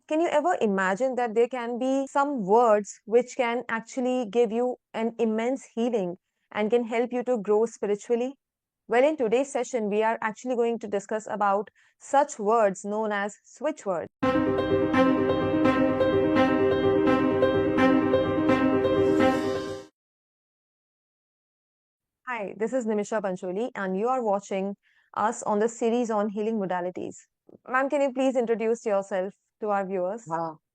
can you ever imagine that there can be some words which can actually give you an immense healing and can help you to grow spiritually? Well, in today's session, we are actually going to discuss about such words known as switchwords. Hi, this is Nimisha Pancholi, and you are watching us on the series on healing modalities. Ma'am, can you please introduce yourself to our viewers?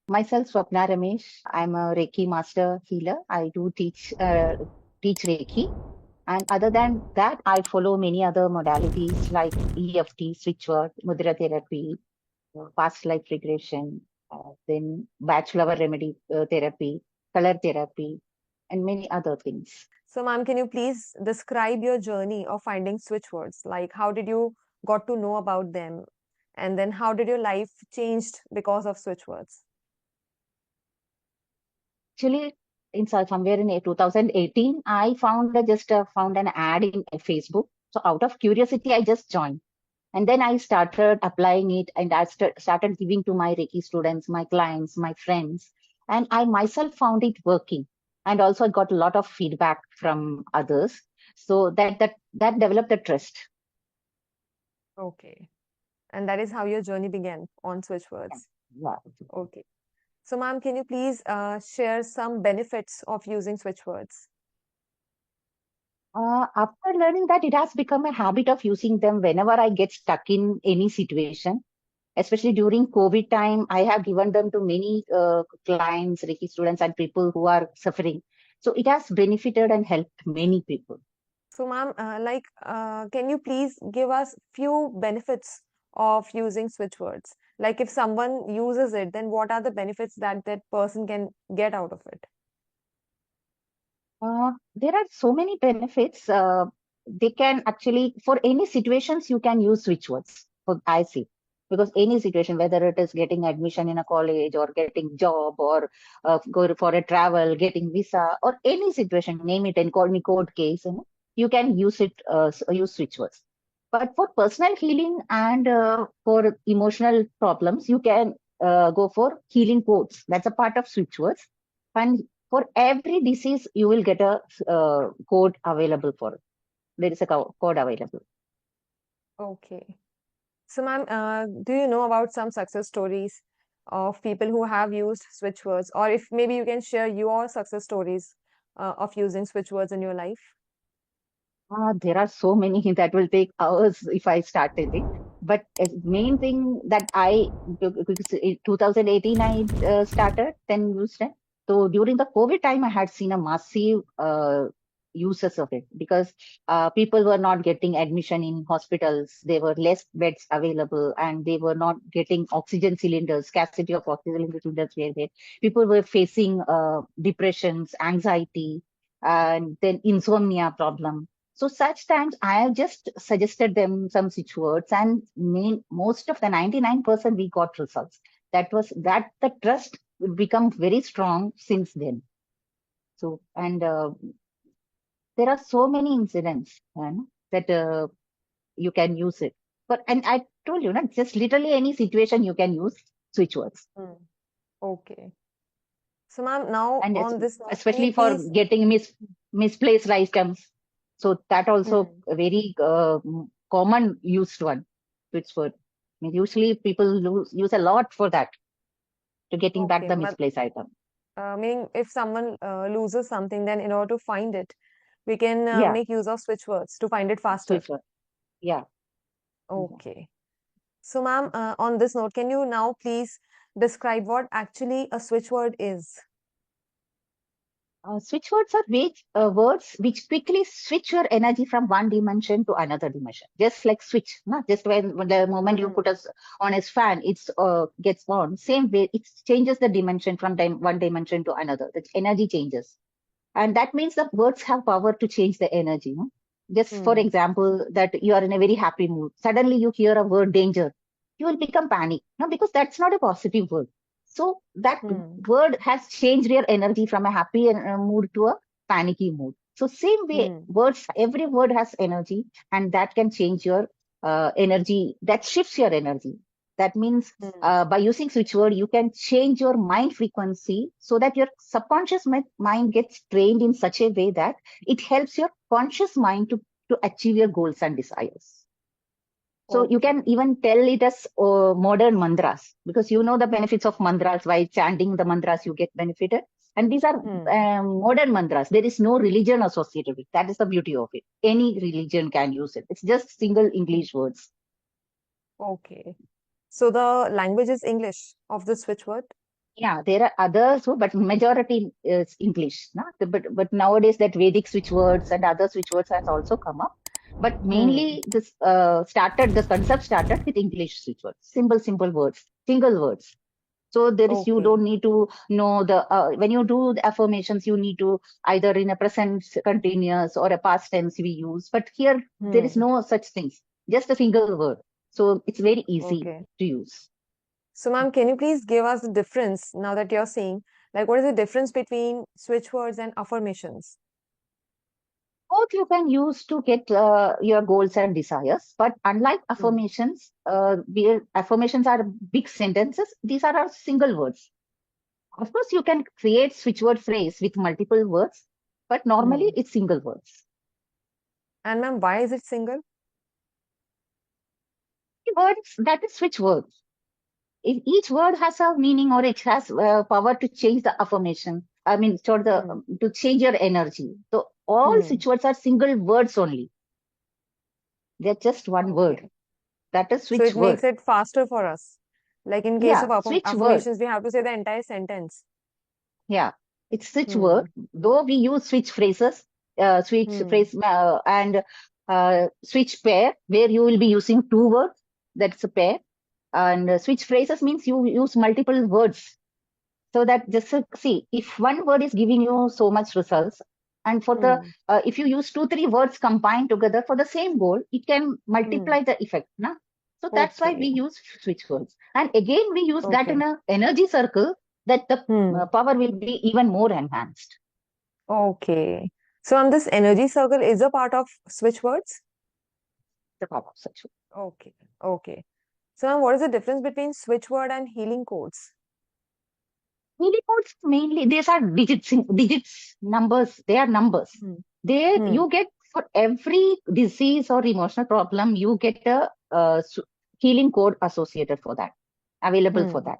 Myself, Swopna Ramesh. I'm a Reiki master healer. I do teach Reiki. And other than that, I follow many other modalities like EFT, Switchword, Mudra therapy, past life regression, then Bachelor remedy therapy, color therapy, and many other things. So, ma'am, can you please describe your journey of finding switch words? Like, how did you got to know about them? And then how did your life changed because of switch words? Actually, somewhere in 2018, I found found an ad in Facebook. So out of curiosity, I just joined. And then I started applying it and I started giving to my Reiki students, my clients, my friends. And I myself found it working. And also I got a lot of feedback from others. So that developed a trust. Okay. And that is how your journey began on switch Yeah. words. Yeah. Okay. So, ma'am, can you please share some benefits of using switch words? After learning that, it has become a habit of using them whenever I get stuck in any situation. Especially during COVID time, I have given them to many clients, Reiki students, and people who are suffering. So it has benefited and helped many people. So, ma'am, can you please give us few benefits of using switch words? Like, if someone uses it, then what are the benefits that that person can get out of it? There are so many benefits. They can actually, for any situations, you can use switch words. For I see, because any situation, whether it is getting admission in a college or getting job or go for a travel, getting visa or any situation, name it and call me court case, you can use it. Use switch words. But for personal healing and for emotional problems, you can go for healing quotes. That's a part of switch words. And for every disease, you will get a code available for it. There is a code available. Okay. So, ma'am, do you know about some success stories of people who have used switch words, or if maybe you can share your success stories of using switch words in your life? There are so many that will take hours if I started it. But main thing that because in 2018 I started, then used it. So during the COVID time, I had seen a massive uses of it because people were not getting admission in hospitals. There were less beds available, and they were not getting oxygen cylinders. Scarcity of oxygen cylinders were there. People were facing depressions, anxiety, and then insomnia problem. So such times I have just suggested them some switch words, and most of the 99% we got results. That was that the trust become very strong since then. So and there are so many incidents that you can use it. But and I told you, just literally any situation you can use switch words, Hmm. Okay. So, ma'am, now and on this note, can you especially for please? getting misplaced items. So that also Hmm. a very common used one, switch word. I mean, usually people use a lot for that to getting back Okay. the misplaced item. Meaning if someone loses something, then in order to find it, we can Yeah, make use of switch words to find it faster. switch word. Yeah. Yeah. Okay. So, ma'am, on this note, can you now please describe what actually a switch word is? Switch words are words which quickly switch your energy from one dimension to another dimension. Just like switch, no? Just when the moment you put Hmm. us on a fan, it's gets on. Same way, it changes the dimension from one dimension to another. The energy changes, and that means the words have power to change the energy. No? Just for Hmm. example, that you are in a very happy mood, suddenly you hear a word danger, you will become panic, no? Because that's not a positive word. So that Hmm. word has changed your energy from a happy mood to a panicky mood. So same way, Hmm. words, every word has energy, and that can change your energy. That shifts your energy. That means Hmm. by using switchword, you can change your mind frequency so that your subconscious mind gets trained in such a way that it helps your conscious mind to achieve your goals and desires. So you can Okay. even tell it as modern mantras, because you know the benefits of mantras. While chanting the mantras, you get benefited. And these are Hmm. modern mantras. There is no religion associated with it. That is the beauty of it. Any religion can use it. It's just single English words. Okay. So the language is English of the switch word? Yeah, there are others, but majority is English. No? But nowadays that Vedic switch words and other switch words has also come up. But Hmm. mainly this concept started with English switch words, simple words, single words. So there is, you Okay. don't need to know when you do the affirmations, you need to either in a present continuous or a past tense we use. But here there is Hmm. no such things, just a single word. So it's very easy Okay. to use. So, ma'am, can you please give us the difference now that you're saying, like, what is the difference between switch words and affirmations? Both you can use to get your goals and desires, but unlike Hmm. affirmations, where affirmations are big sentences, these are our single words. Of course, you can create switch word phrase with multiple words, but normally Hmm. it's single words. And ma'am, why is it single? Words, that is switch words. If each word has a meaning or it has power to change the affirmation, I mean, Hmm. to change your energy. So all Hmm. switch words are single words only. They're just one word. Okay. That is So switch it makes word. it faster for us. Like in case of Yeah, switch word. affirmations, we have to say the entire sentence. Yeah, it's switch word. Hmm. Though we use switch phrases, switch Hmm. phrase and switch pair, where you will be using two words. That's a pair. And switch phrases means you use multiple words. So that just see, if one word is giving you so much results, and for the Hmm. if you use two, three words combined together for the same goal, it can Hmm. multiply the effect. Na? So that's why we Okay. use switch words. And again, we use that in Okay. a energy circle that the Hmm. power will be even more enhanced. Okay. So on this energy circle is a part of switch words? The power of such. Okay. Okay. So ma'am, what is the difference between switch word and healing codes? Mealy codes mainly, these are digits, numbers. They are numbers. Hmm. There Hmm. you get for every disease or emotional problem, you get a healing code associated for that, available for Hmm. that.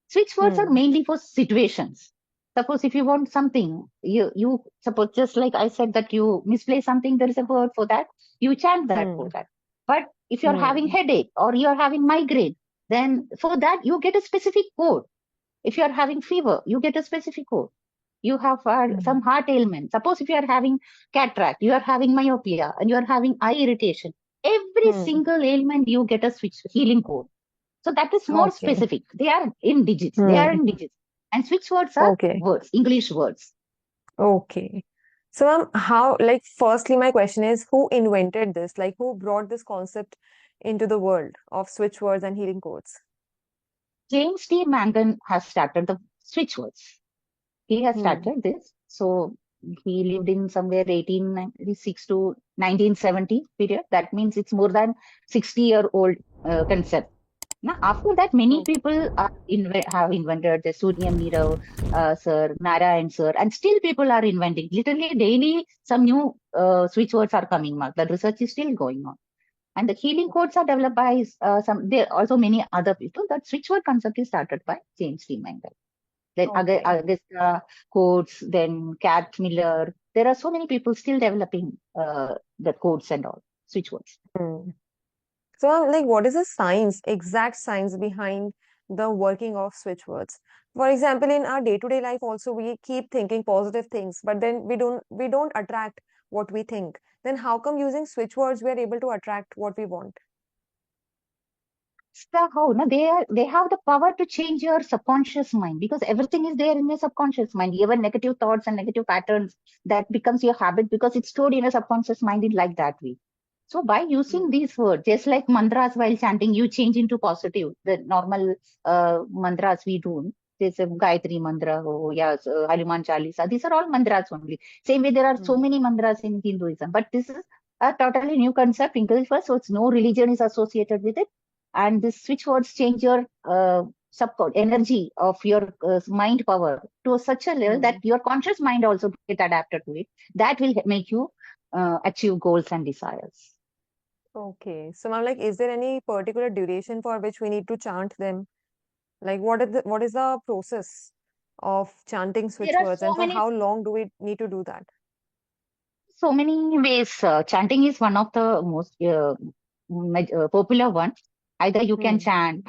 Switch words are Hmm. mainly for situations. Suppose if you want something, you suppose just like I said that you misplace something, there is a word for that. You chant that for Hmm. that. But if you're having Hmm. headache or you're having migraine, then for that you get a specific code. If you are having fever, you get a specific code. You have Hmm. some heart ailment. Suppose if you are having cataract, you are having myopia, and you are having eye irritation. Every Hmm. single ailment, you get a switch healing code. So that is more Okay. specific. They are in digits. They are Hmm. in digits. And switch words are Okay. words, English words. Okay. So, ma'am, how, like, firstly, my question is who invented this? Like, who brought this concept into the world of switch words and healing codes? James T. Mangan has started the switch words. He has Hmm. started this. So he lived in somewhere 1896 to 1970 period. That means it's more than 60-year-old concept. Now, after that, many Okay. people have invented the Surya Mira sir, Narayan sir, and still people are inventing. Literally daily, some new switch words are coming out. The research is still going on. And the healing codes are developed by there are also many other people. That switch word concept is started by James T. Mangal. Then Okay. Augusta Coates, then Cat Miller. There are so many people still developing the codes and all, switch words. Hmm. So, like, what is the science, exact science behind the working of switch words? For example, in our day-to-day life, also we keep thinking positive things, but then we don't attract what we think. Then how come using switch words we are able to attract what we want? So how no, they have the power to change your subconscious mind, because everything is there in your subconscious mind. Even negative thoughts and negative patterns, that becomes your habit because it's stored in your subconscious mind in like that way. So by using Hmm. these words, just like mantras while chanting, you change into positive. The normal mantras we do. There's a Gayatri mantra, oh yes, Hanuman Chalisa. These are all mantras only. Same way there are so Hmm. many mantras in Hinduism, but this is a totally new concept, English first, so it's no religion is associated with it, And this switch words change your energy of your mind power to such a level that Hmm. your conscious mind also get adapted to it. That will make you achieve goals and desires. Okay. So ma'am, like, is there any particular duration for which we need to chant them? Like, what is the process of chanting There switch are words, and for how long do we need to do that? so many ways. Chanting is one of the most popular ones. Either you can Hmm. chant,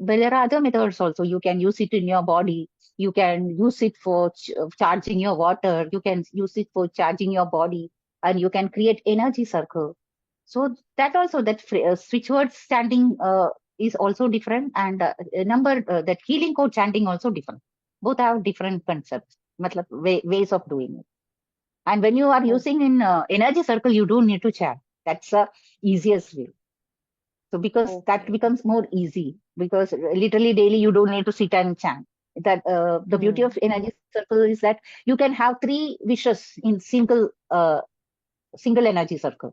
but there are other methods also. You can use it in your body. You can use it for charging your water. You can use it for charging your body, and you can create energy circle. So that also switch words chanting is also different, and number that healing code chanting also different. Both have different concepts, matlab, ways of doing it. And when you are Oh, using in energy circle, you don't need to chant. That's the easiest way. So because that okay. becomes more easy, because literally daily you don't need to sit and chant. That the beauty Hmm. of energy circle is that you can have three wishes in single energy circle.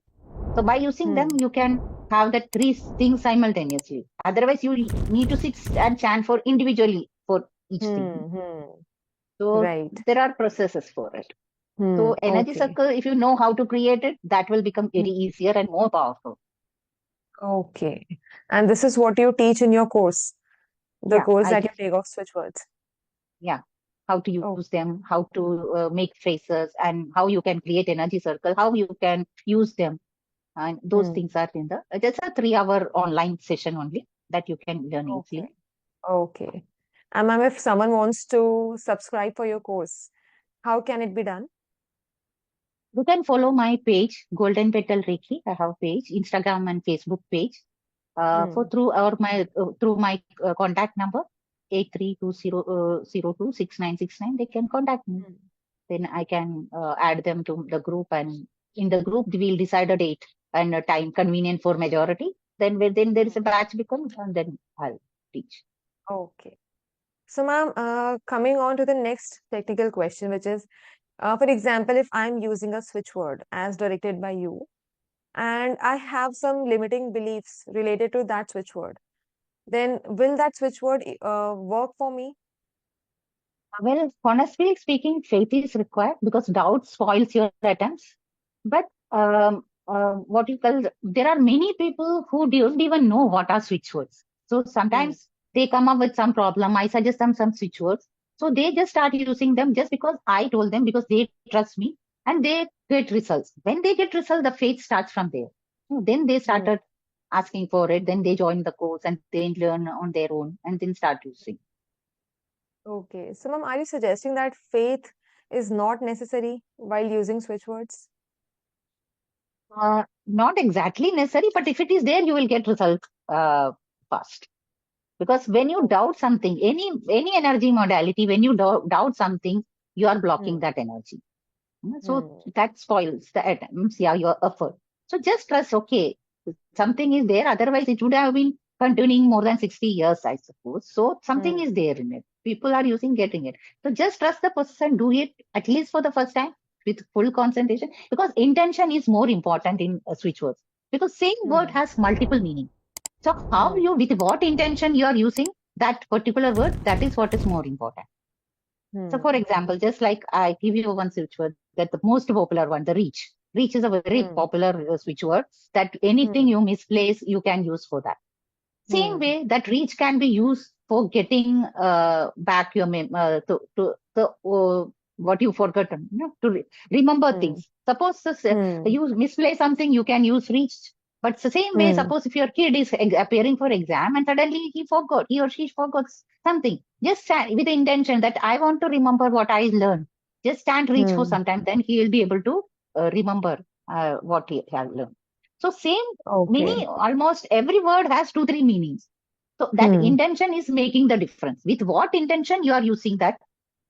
So by using Hmm. them, you can have that three things simultaneously. Otherwise, you need to sit and chant for individually for each thing. Hmm. Hmm. So Right. there are processes for it. Hmm. So energy Okay. circle, if you know how to create it, that will become Hmm. very easier and more powerful. Okay. And this is what you teach in your course, the Yeah, course I that you teach. take of switch words. Yeah, how to Oh. use them, how to make phrases, and how you can create energy circle, how you can use them, and those Hmm. things are in the. It's a 3 hour online session only that you can learn Okay. easily. Okay. And ma'am, if someone wants to subscribe for your course, how can it be done? You can follow my page, Golden Petal Reiki. I have page, Instagram and Facebook page. For Hmm. through my contact number 8320026969. They can contact me. Hmm. Then I can add them to the group, and in the group we'll decide a date and a time convenient for majority. Then there is Hmm. a batch becomes, and then I'll teach. Okay. So, ma'am, coming on to the next technical question, which is, for example, if I'm using a switch word as directed by you, and I have some limiting beliefs related to that switch word, then will that switch word work for me? Well, honestly speaking, faith is required because doubt spoils your attempts. But what you call, there are many people who don't even know what are switch words. So Hmm. sometimes they come up with some problem. I suggest them some switch words. So they just start using them just because I told them, because they trust me, and they get results. When they get results, the faith starts from there. Then they Hmm. started asking for it. Then they join the course and they learn on their own and then start using. Okay. So, ma'am, are you suggesting that faith is not necessary while using switch words? Not exactly necessary, but if it is there, you will get result fast. Because when you Oh. doubt something, any energy modality, when you doubt something, you are blocking Hmm. that energy. So Hmm. that spoils the attempts, yeah, your effort. So just trust, okay, something is there. Otherwise, it would have been continuing more than 60 years, I suppose. So something Hmm. is there in it. People are using, getting it. So just trust the process and do it at least for the first time with full concentration, because intention is more important in switch words. Because same word Hmm. has multiple meanings. So how Hmm. you, with what intention you are using that particular word, that is what is more important. So, for Hmm. example, just like I give you one switch word, that the most popular one, the reach. Reach is a very Hmm. popular switch word that anything Hmm. you misplace, you can use for that. Same Hmm. way, that reach can be used for getting back your what you forgotten, remember Hmm. things. Suppose Hmm. you misplace something, you can use reach. But it's the same way, Hmm. suppose if your kid is appearing for exam and suddenly he or she forgot something, just stand with the intention that I want to remember what I learned. Just stand reach for Hmm. some time, then he will be able to remember what he has learned. So same Okay. almost every word has two, three meanings. So that Hmm. intention is making the difference. With what intention you are using that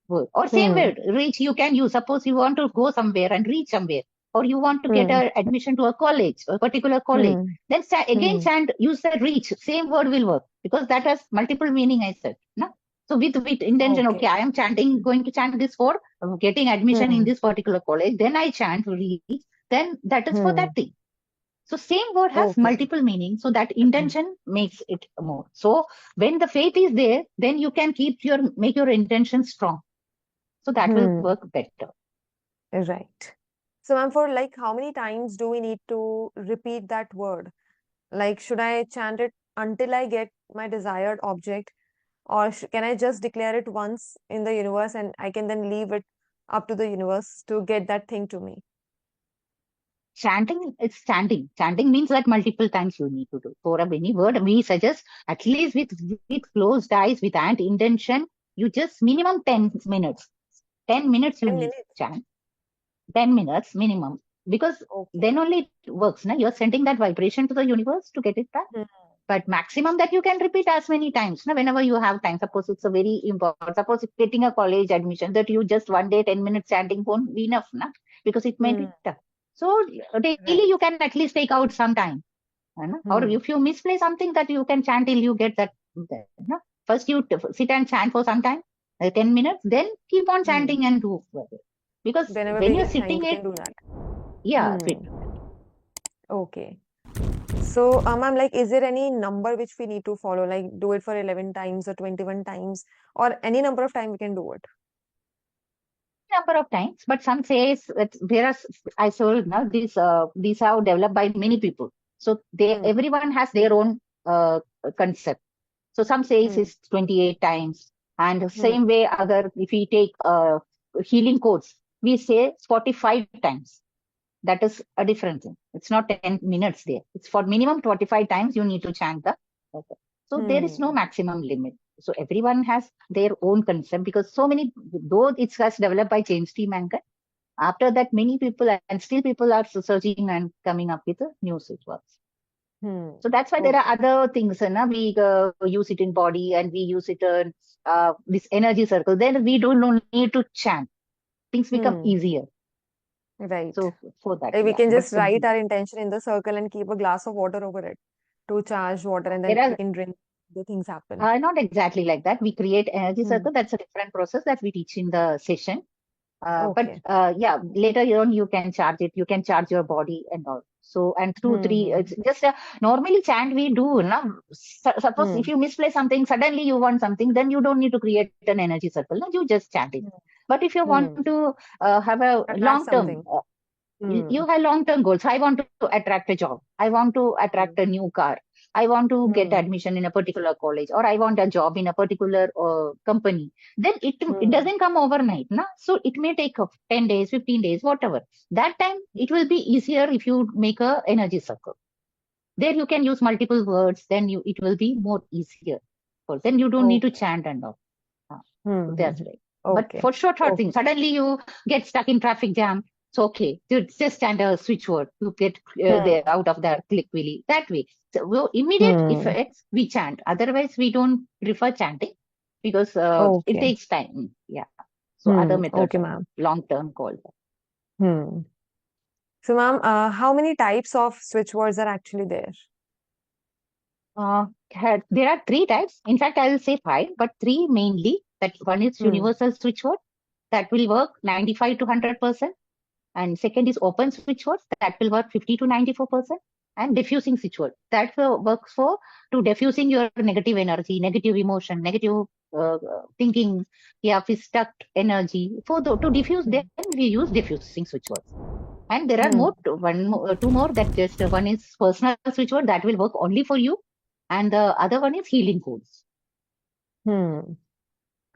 word. Or same Hmm. word, reach you can use. Suppose you want to go somewhere and reach somewhere, or you want to get Hmm. a admission to a college, a particular college. Hmm. Then again Hmm. stand use the reach. Same word will work because that has multiple meaning. I said, no. So with intention, okay, Okay. I am chanting, going to chant this for getting admission in Hmm. this particular college. Then I chant reach. Then that is for Hmm. that thing. So same word has Okay. multiple meanings. So that intention makes it more. So when the faith is there, then you can make your intention strong. So that will Hmm. work better. Right. So, ma'am, for like how many times do we need to repeat that word? Like, should I chant it until I get my desired object, or can I just declare it once in the universe and I can then leave it up to the universe to get that thing to me? Chanting, it's chanting. Chanting means that multiple times you need to do. For any word, we suggest at least with closed eyes, with an intention, you just minimum 10 minutes. 10 minutes you 10 need minutes. chant. 10 minutes minimum. Because Okay. then only it works. Na? You're sending that vibration to the universe to get it back. Hmm. But maximum that you can repeat as many times. Na? Whenever you have time. Suppose it's a very important. Suppose it's getting a college admission that you just one day 10 minutes chanting won't be enough. Na? Because it may Hmm. be tough. So daily Right. you can at least take out some time. Na? Or Hmm. if you misplay something that you can chant till you get that. Na? First you sit and chant for some time. 10 minutes. Then keep on Hmm. chanting and do. Because Whenever when we you're get time, sitting we it, can do that. yeah, Hmm. Okay. So, ma'am, like, is there any number which we need to follow? Like, do it for 11 times or 21 times, or any number of time we can do it? number of times, but some says that there are, I told now these are developed by many people. So they Hmm. everyone has their own concept. So some says Hmm. it's 28 times, and the Hmm. same way other if we take healing codes, we say 45 times. That is a different thing. It's not 10 minutes there. It's for minimum 25 times you need to chant the. Okay. So there is no Hmm. maximum limit. So everyone has their own concept because so many, though it's has developed by James T. Mankin, after that many people and still people are searching and coming up with a new switchwords. Hmm. So that's why there are Okay. other things. We use it in body and we use it in this energy circle. Then we don't need to chant. Things become Hmm. easier. Right. So for that, Like we yeah. can But just write our intention in the circle and keep a glass of water over it to charge water, and then there we are can drink. The things happen. not exactly like that. We create energy Hmm. circle. That's a different process that we teach in the session. But Okay. yeah, later on you can charge it. You can charge your body and all. So and two, Hmm. three. Hmm. It's just normally chant we do. No? Suppose if Hmm. you misplay something, suddenly you want something, then you don't need to create an energy circle. No? You just chant it. Hmm. But if you want Hmm. to have a Attract long term, something. Hmm. you have long term goals. I want to attract a job. I want to Hmm. attract a new car. I want to get Hmm. admission in a particular college, or I want a job in a particular company. Then it Hmm. doesn't come overnight. Na? So it may take 10 days, 15 days, whatever. That time it will be easier if you make a energy circle. There you can use multiple words, then it will be more easier. Then you don't need to Okay. chant and all. Hmm. So Hmm. that's Hmm. right. But Okay. for short Okay. things, suddenly you get stuck in traffic jam. It's okay. You just stand a switch word. You get there Hmm. out of that quickly. That way. So immediate Hmm. effects we chant. Otherwise, we don't prefer chanting because it Okay. takes time. Yeah. So other Hmm. methods, Okay, ma'am. long term called. Hmm. So, ma'am, how many types of switch words are actually there? There are three types. In fact, I will say five, but three mainly. That one is Hmm. universal switch word that will work 95 to 100%. And second is open switchword that will work 50 to 94%. And diffusing switchword that works for to diffusing your negative energy, negative emotion, negative thinking, yeah, if stuck energy. To diffuse them, Hmm. we use diffusing switchwords. And there are Hmm. two more that just one is personal switchword that will work only for you. And the other one is healing codes. Hmm.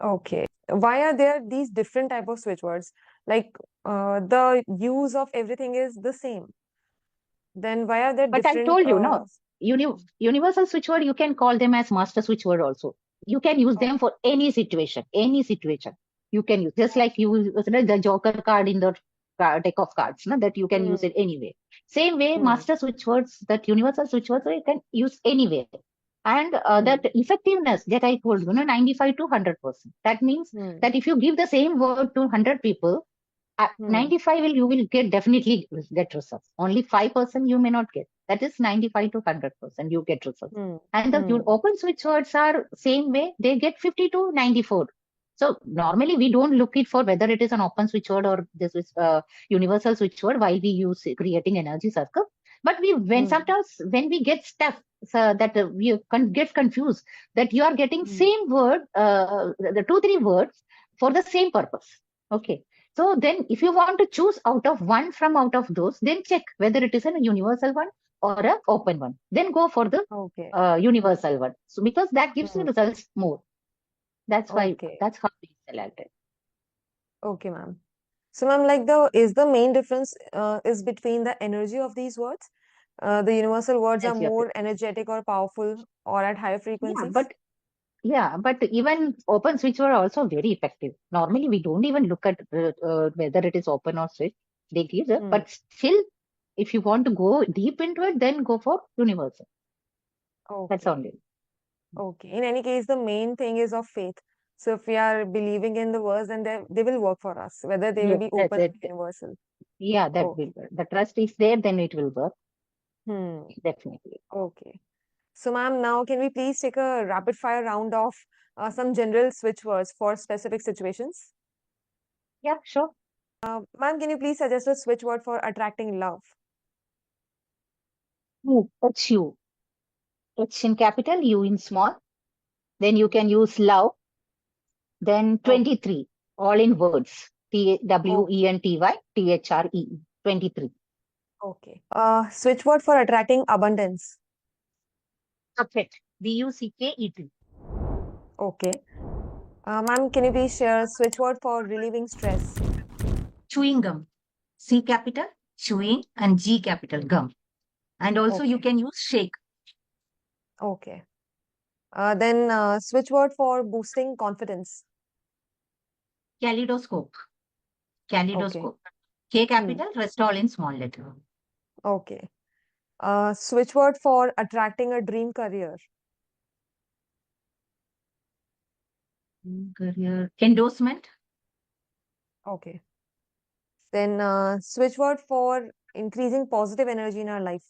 Okay. Why are there these different type of switch words? Like the use of everything is the same. Then why are there But I different told you, no, universal switchword, you can call them as master switchword also. You can use them Okay. for any situation, any situation. You can use, just like you use the joker card in the deck of cards, no, that you can use Hmm. it anyway. Same way, Hmm. master switchwords, that universal switchwords, you can use anywhere. And that Hmm. effectiveness that I told you, 95 to 100%. That means Hmm. that if you give the same word to 100 people, Hmm. 95 will you will get definitely get results. Only 5% you may not get. That is 95 to 100% you get results. Hmm. And the Hmm. open switch words are same way. They get 50 to 94. So normally we don't look it for whether it is an open switch word or this is a universal switch word while we use creating energy circle. But sometimes when we get stuck, so that we get confused that you are getting Hmm. same word, the two, three words for the same purpose. Okay. So then if you want to choose out of one from out of those, then check whether it is a universal one or a open one. Then go for the Okay. universal one. So because that gives you Hmm. results more. Okay. That's how we select it. Okay, ma'am. So, ma'am, like the main difference is between the energy of these words. The universal words are Energy of it. more energetic or powerful or at higher Yeah, frequencies. but even open switch were also very effective. Normally, we don't even look at whether it is open or switch. They give it, Hmm. but still, if you want to go deep into it, then go for universal. That's Okay. only. Okay. In any case, the main thing is of faith. So if we are believing in the words, then they will work for us, whether they will Yes, be that's open it. or universal. Yeah, that will Okay. work. The trust is there, then it will work. Hmm. Definitely. Okay. So, ma'am, now can we please take a rapid fire round of some general switch words for specific situations? Yeah, sure. Ma'am, can you please suggest a switch word for attracting love? HU. H in capital, U in small. Then you can use love. Then Oh, 23, all in words. oh, WENTY, 23. okay. Switch word for attracting abundance. Bucket. BUCKET. Okay. Ma'am, can you please share switch word for relieving stress? Chewing gum. C capital, chewing, and G capital, gum. And also you Okay. can use shake. Okay. Then switch word for boosting confidence. Kaleidoscope. Okay. Kaleidoscope. K Hmm. capital, rest all in small letter. Okay. Switch word for attracting a dream career. Career. Endorsement. Okay. Then switch word for increasing positive energy in our life.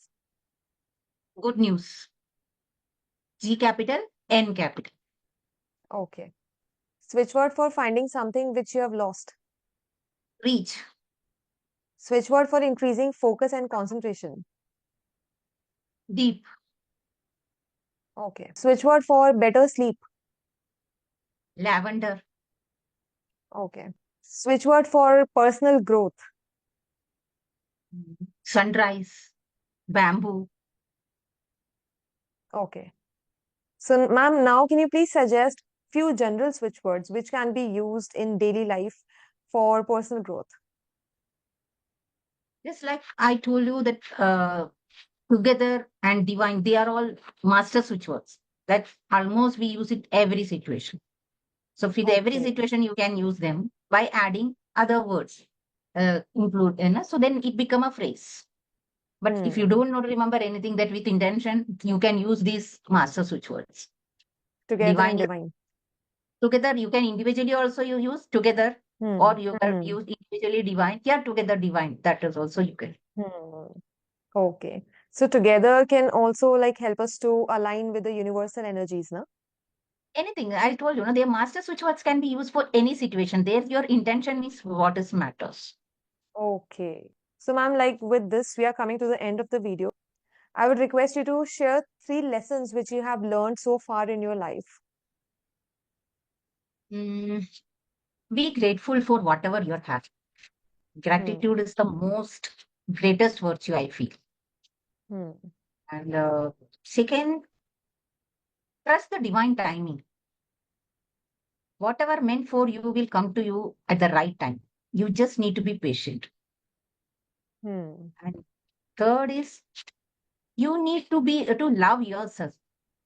Good news. G capital, N capital. Okay. Switch word for finding something which you have lost. Reach. Switch word for increasing focus and concentration. Deep. Okay. Switch word for better sleep. Lavender. Okay. Switch word for personal growth. Sunrise. Bamboo. Okay. So, ma'am, now can you please suggest few general switch words which can be used in daily life for personal growth? Just like I told you that together and divine, they are all master switch words. That almost we use it every situation. So for the every Okay. situation, you can use them by adding other words include in. So then it become a phrase. But if you Hmm. don't not remember anything that with intention, you can use these master switch words. Together and Divine divine. together, you can individually also you use together, Hmm. or you can Hmm. use individually divine. Yeah, together divine. That is also you can. Hmm. Okay. So together can also like help us to align with the universal energies, na? Anything I told you, their master switch words can be used for any situation. There, your intention is what is matters. Okay. So, ma'am, like with this, we are coming to the end of the video. I would request you to share three lessons which you have learned so far in your life. Mm, be grateful for whatever you have. Hmm. Gratitude is the most greatest virtue I feel. Hmm. And second, trust the divine timing. Whatever meant for you will come to you at the right time. You just need to be patient. Hmm. And third is you need to be to love yourself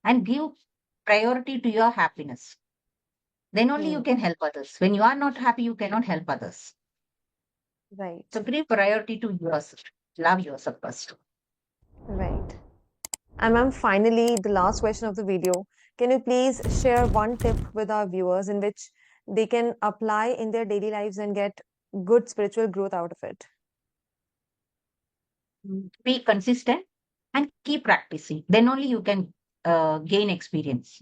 and give priority to your happiness. Then only you Hmm. can help others. When you are not happy, you cannot help others. So Right. give priority to yourself. Love yourself first. Right. And ma'am, finally, the last question of the video. Can you please share one tip with our viewers in which they can apply in their daily lives and get good spiritual growth out of it? Be consistent and keep practicing. Then only you can gain experience.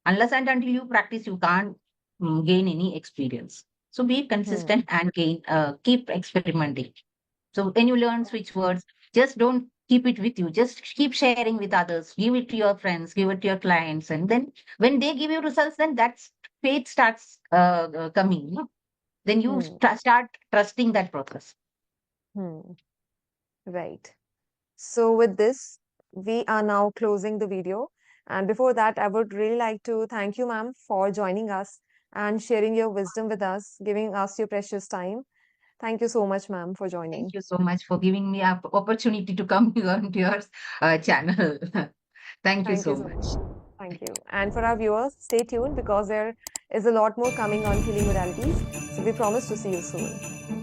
Unless and until you practice, you can't gain any experience. So be Hmm. consistent and keep experimenting. So when you learn switch words, just don't keep it with you. Just keep sharing with others. Give it to your friends, give it to your clients. And then when they give you results, then that's faith starts coming. Then you Hmm. start trusting that process. Hmm. Right. So, with this, we are now closing the video. And before that, I would really like to thank you, ma'am, for joining us and sharing your wisdom with us, giving us your precious time. Thank you so much, ma'am, for Thank joining. you so much for giving me an opportunity to come here onto your channel. Thank you Thank you so so much. much. Thank you. And for our viewers, stay tuned because there is a lot more coming on healing modalities. So, we promise to see you soon.